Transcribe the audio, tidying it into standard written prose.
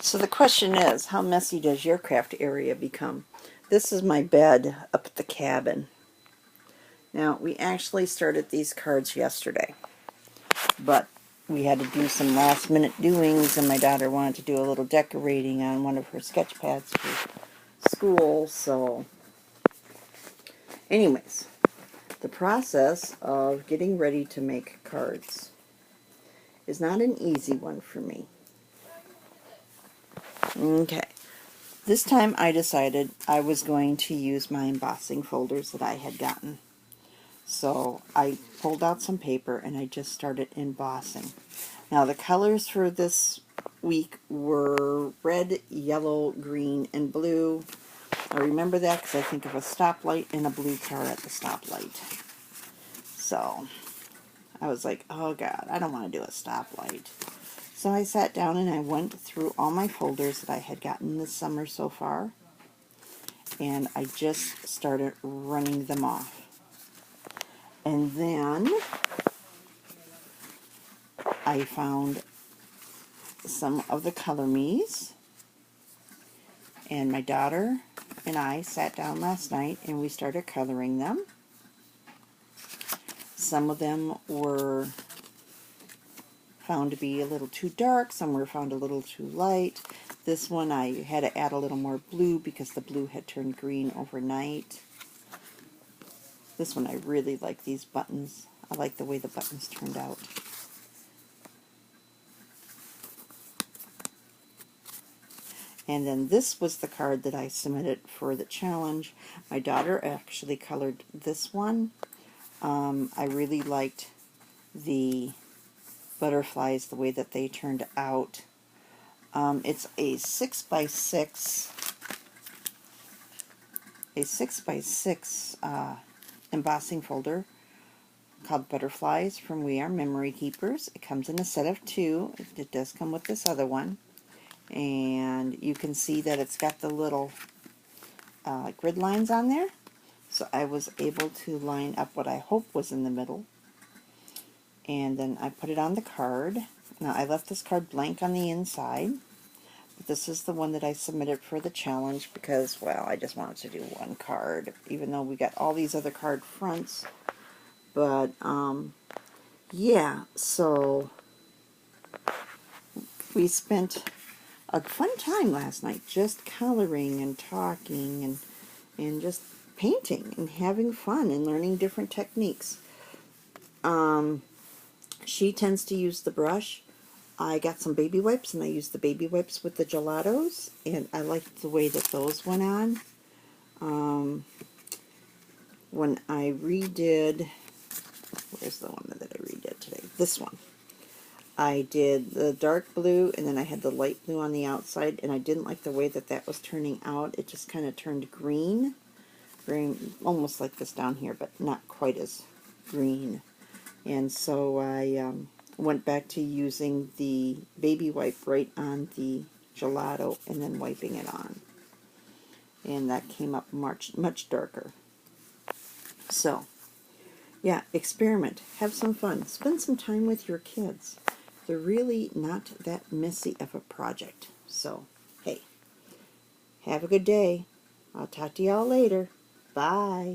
So the question is, how messy does your craft area become? This is my bed up at the cabin. Now, we actually started these cards yesterday, but we had to do some last minute doings, and my daughter wanted to do a little decorating on one of her sketch pads for school, so anyways, the process of getting ready to make cards is not an easy one for me. Okay, this time I decided I was going to use my embossing folders that I had gotten. So I pulled out some paper and I just started embossing. Now the colors for this week were red, yellow, green, and blue. I remember that because I think of a stoplight and a blue car at the stoplight. So I was like, oh God, I don't want to do a stoplight. So I sat down and I went through all my folders that I had gotten this summer so far, and I just started running them off. And then I found some of the Color Me's, and my daughter and I sat down last night and we started coloring them. Some of them were found to be a little too dark, some were found a little too light. This one I had to add a little more blue because the blue had turned green overnight. This one I really like these buttons. I like the way the buttons turned out. And then this was the card that I submitted for the challenge. My daughter actually colored this one. I really liked the butterflies, the way that they turned out. It's a 6x6 embossing folder called Butterflies from We Are Memory Keepers. It comes in a set of 2. It does come with this other one. And you can see that it's got the little grid lines on there. So I was able to line up what I hope was in the middle. And then I put it on the card. Now I left this card blank on the inside. But this is the one that I submitted for the challenge because, well, I just wanted to do one card, even though we got all these other card fronts. But, yeah, so we spent a fun time last night just coloring and talking and just painting and having fun and learning different techniques. She tends to use the brush. I got some baby wipes and I used the baby wipes with the Gelatos, and I liked the way that those went on. When I redid, where's the one that I redid today? This one. I did the dark blue and then I had the light blue on the outside, and I didn't like the way that that was turning out. It just kind of turned green. Very, almost like this down here, but not quite as green. And so I went back to using the baby wipe right on the gelato and then wiping it on. And that came up much darker. So, yeah, experiment. Have some fun. Spend some time with your kids. They're really not that messy of a project. So, hey, have a good day. I'll talk to y'all later. Bye.